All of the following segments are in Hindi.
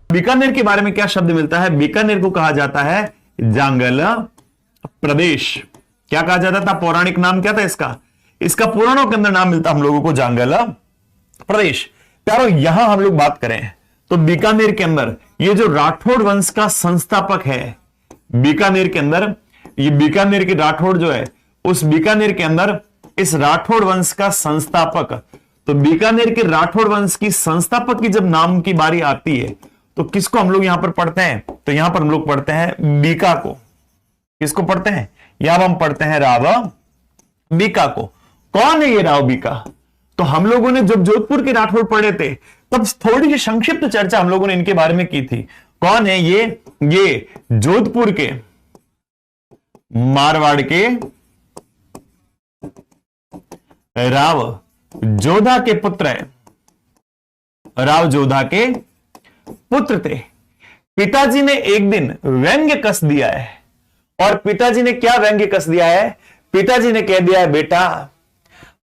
बीकानेर के बारे में क्या शब्द मिलता है? बीकानेर को कहा जाता है जांगल प्रदेश। क्या कहा जाता था? पौराणिक नाम क्या था इसका? इसका पुराणों के अंदर नाम मिलता हम लोगों को जांगल प्रदेश। प्यारो, यहां हम लोग बात करें तो बीकानेर के अंदर ये जो राठौड़ वंश का संस्थापक है, बीकानेर के अंदर ये बीकानेर के राठौड़ जो है, उस बीकानेर के अंदर इस राठौड़ वंश का संस्थापक, तो बीकानेर के राठौड़ वंश की संस्थापक की जब नाम की बारी आती है तो किसको हम लोग यहां पर पढ़ते हैं? तो यहां पर हम लोग पढ़ते हैं बीका को। किसको पढ़ते हैं? यहां हम पढ़ते हैं राव बीका को। कौन है ये राव बीका? तो हम लोगों ने जब जोधपुर के राठौड़ पढ़े थे तब थोड़ी सी संक्षिप्त चर्चा हम लोगों ने इनके बारे में की थी। कौन है ये जोधपुर के मारवाड़ के राव जोधा के पुत्र है, राव जोधा के पुत्र थे। पिताजी ने एक दिन व्यंग्य कस दिया है, और पिताजी ने क्या व्यंग्य कस दिया है? पिताजी ने कह दिया है, बेटा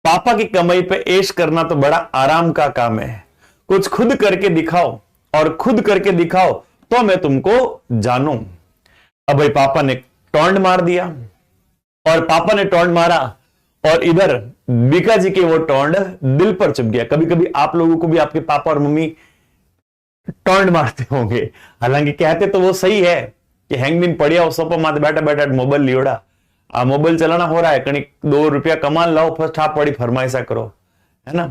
पापा की कमाई पे ऐश करना तो बड़ा आराम का काम है, कुछ खुद करके दिखाओ, और खुद करके दिखाओ तो मैं तुमको जानूं। अब भाई पापा ने टोंड मार दिया, और पापा ने टोंड मारा और इधर बीका जी के वो टोंड दिल पर चुभ गया। कभी कभी आप लोगों को भी आपके पापा और मम्मी टोंड मारते होंगे, हालांकि कहते तो वो सही है कि हैंग दिन पड़िया सोफा माथे बैठा बैठा मोबाइल लियोड़ा, आ मोबाइल चलाना हो रहा है, कहीं 2 रुपया कमा लाओ, फर्स्ट हाफ पड़ी फरमाइशा करो, है ना।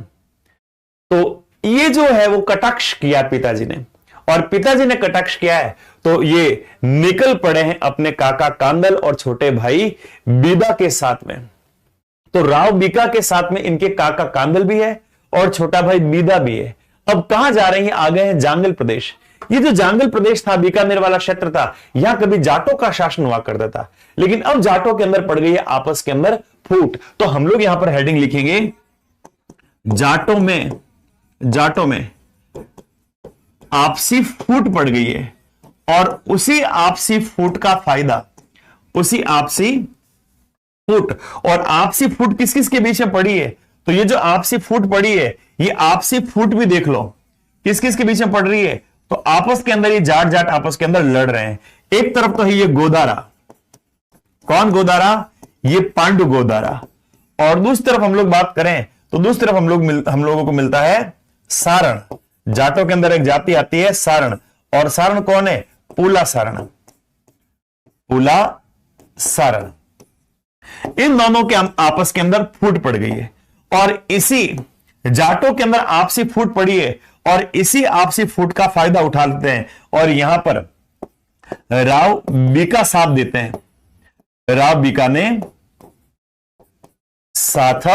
तो ये जो है वो कटाक्ष किया पिताजी ने, और पिताजी ने कटाक्ष किया है तो ये निकल पड़े हैं अपने काका कांदल और छोटे भाई बीदा के साथ में। तो राव बीका के साथ में इनके काका कांदल भी है और छोटा भाई बीदा भी है। अब कहां जा रहे हैं? आ गए हैं जांगल प्रदेश। ये जो जांगल प्रदेश था, बीकानेर वाला क्षेत्र था, यहां कभी जाटों का शासन हुआ करता था, लेकिन अब जाटों के अंदर पड़ गई है आपस के अंदर फूट। तो हम लोग यहां पर हेडिंग लिखेंगे, जाटों में आपसी फूट पड़ गई है, और उसी आपसी फूट का फायदा, उसी आपसी फूट, और आपसी फूट किस किस के बीच में पड़ी है? तो ये जो आपसी फूट पड़ी है, ये आपसी फूट भी देख लो किस किस के बीच में पड़ रही है। तो आपस के अंदर ये जाट जाट आपस के अंदर लड़ रहे हैं। एक तरफ तो है ये गोदारा, कौन गोदारा? ये पांडु गोदारा, और दूसरी तरफ हम लोग बात करें तो दूसरी तरफ हम लोगों को मिलता है सारण। जाटों के अंदर एक जाति आती है सारण, और सारण कौन है? पूला सारण, पूला सारण। इन दोनों के आपस के अंदर फूट पड़ गई है, और इसी जाटों के अंदर आपसी फूट पड़ी है, और इसी आपसी फूट का फायदा उठा लेते हैं, और यहां पर राव बीका साथ देते हैं। राव बीका ने साथ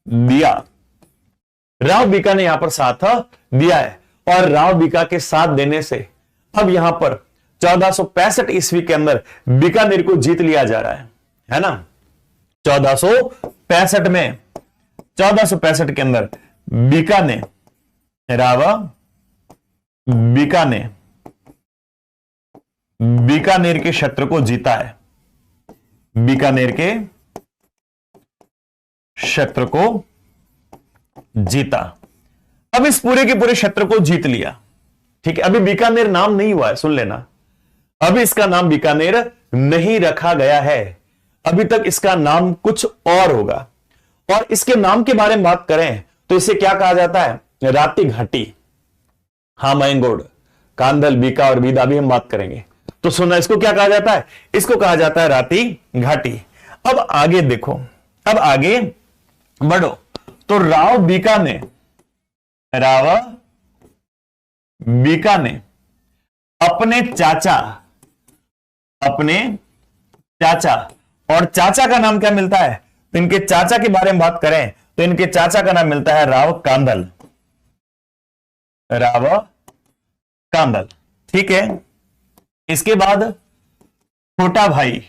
दिया, राव बीका ने यहां पर साथ दिया है, और राव बीका के साथ देने से अब यहां पर 1465 ईस्वी के अंदर बीकानेर को जीत लिया जा रहा है ना। 1465 में, 1465 के अंदर बीका ने, राव बीका ने बीकानेर के क्षेत्र को जीता है, बीकानेर के क्षेत्र को जीता। अब इस पूरे के पूरे क्षेत्र को जीत लिया, ठीक है। अभी बीकानेर नाम नहीं हुआ है, सुन लेना, अभी इसका नाम बीकानेर नहीं रखा गया है, अभी तक इसका नाम कुछ और होगा। और इसके नाम के बारे में बात करें तो इसे क्या कहा जाता है? राती घाटी। हाँ मैंगोड, कांदल, बीका और बीदा भी हम बात करेंगे। तो सुना, इसको क्या कहा जाता है? इसको कहा जाता है राती घाटी। अब आगे देखो, अब आगे बढ़ो तो राव बीका ने अपने चाचा, और चाचा का नाम क्या मिलता है? तो इनके चाचा के बारे में बात करें तो इनके चाचा का नाम मिलता है राव कांदल, राव कांदल, ठीक है। इसके बाद छोटा भाई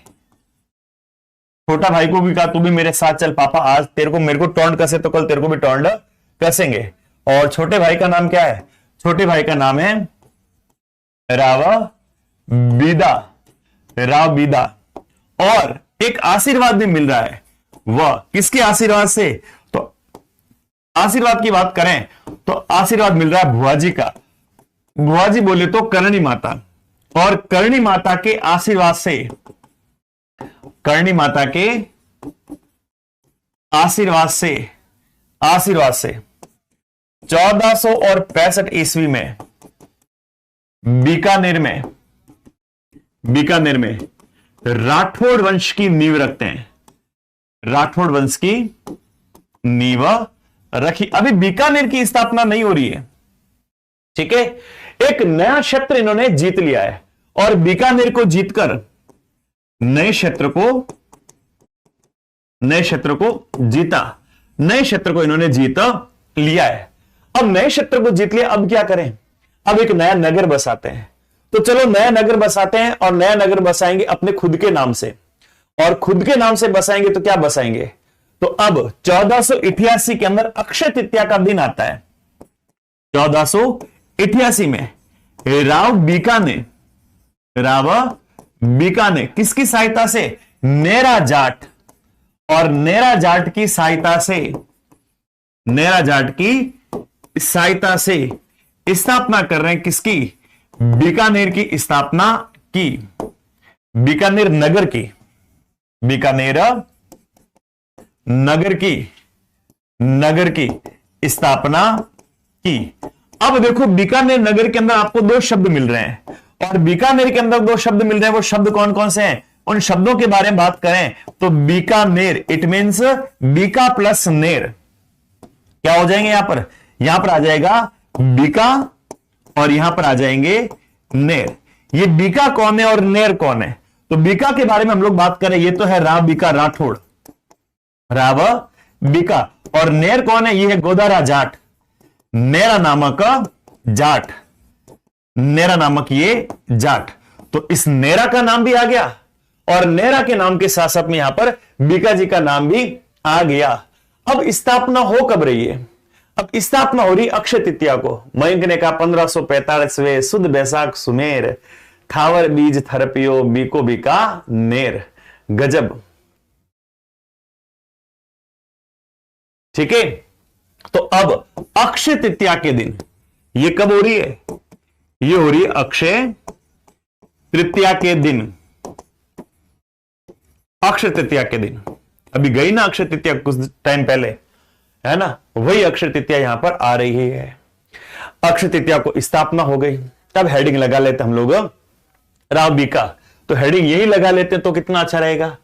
को भी कहा तू भी मेरे साथ चल पापा, आज तेरे को मेरे को टोंड कसे तो कल तेरे को भी टोंड कसेंगे। और छोटे भाई का नाम क्या है? छोटे भाई का नाम है राव बीदा। और एक आशीर्वाद भी मिल रहा है, वह किसके आशीर्वाद से? तो आशीर्वाद की बात करें तो आशीर्वाद मिल रहा है भुआ जी का, बुआ जी बोले तो करणी माता, और करणी माता के आशीर्वाद से, करणी माता के आशीर्वाद से 1465 ईस्वी में बीकानेर में राठौड़ वंश की नींव रखते हैं। राठौड़ वंश की नींव रखी। अभी बीकानेर की स्थापना नहीं हो रही है, ठीक है। एक नया क्षेत्र इन्होंने जीत लिया है, और बीकानेर को जीतकर नए क्षेत्र को इन्होंने जीत लिया है। अब नए क्षेत्र को जीत लिया, अब क्या करें? अब एक नया नगर बसाते हैं। तो चलो नया नगर बसाते हैं, और नया नगर बसाएंगे अपने खुद के नाम से, और खुद के नाम से बसाएंगे तो क्या बसाएंगे? तो अब 1488 के अंदर अक्षय तृतीया का दिन आता है। 1488 में राव बीकाने किसकी सहायता से? नेरा जाट, और नेरा जाट की सहायता से स्थापना कर रहे हैं। किसकी? बीकानेर की स्थापना की, बीकानेर नगर की स्थापना की। अब देखो बीकानेर नगर के अंदर आपको दो शब्द मिल रहे हैं, और बीकानेर के अंदर दो शब्द मिल रहे हैं। वो शब्द कौन कौन से हैं? उन शब्दों के बारे में बात करें तो Bikaner, it means Bika plus Ner, क्या हो जाएंगे? यहां पर आ जाएगा बीका, और यहां पर आ जाएंगे नेर। ये बीका कौन है और नेर कौन है? तो बीका के बारे में हम लोग बात करें, ये तो है राव बीका राठौड़, राव बीका। और नेर कौन है? ये है गोदारा जाट, नेरा नामक ये जाट। तो इस नेरा का नाम भी आ गया, और नेरा के नाम के साथ साथ में यहां पर बीका जी का नाम भी आ गया। अब स्थापना हो कब रही है? अब स्थापना हो रही अक्षय तृतीया को। मयंक ने कहा 1545वें सुद बैसाख सुमेर, थावर बीज थरपियो बीको बीका नेर। गजब, ठीक है। तो अब अक्षय तृतीया के दिन, ये कब हो रही है? ये हो रही है अक्षय तृतीया के दिन। अक्षय तृतीया के दिन अभी गई ना अक्षय तृतीया कुछ टाइम पहले, है ना? वही अक्षय तृतीया यहां पर आ रही है। अक्षय तृतीया को स्थापना हो गई, तब हेडिंग लगा लेते हम लोग राव बीका। तो हेडिंग यही लगा लेते तो कितना अच्छा रहेगा।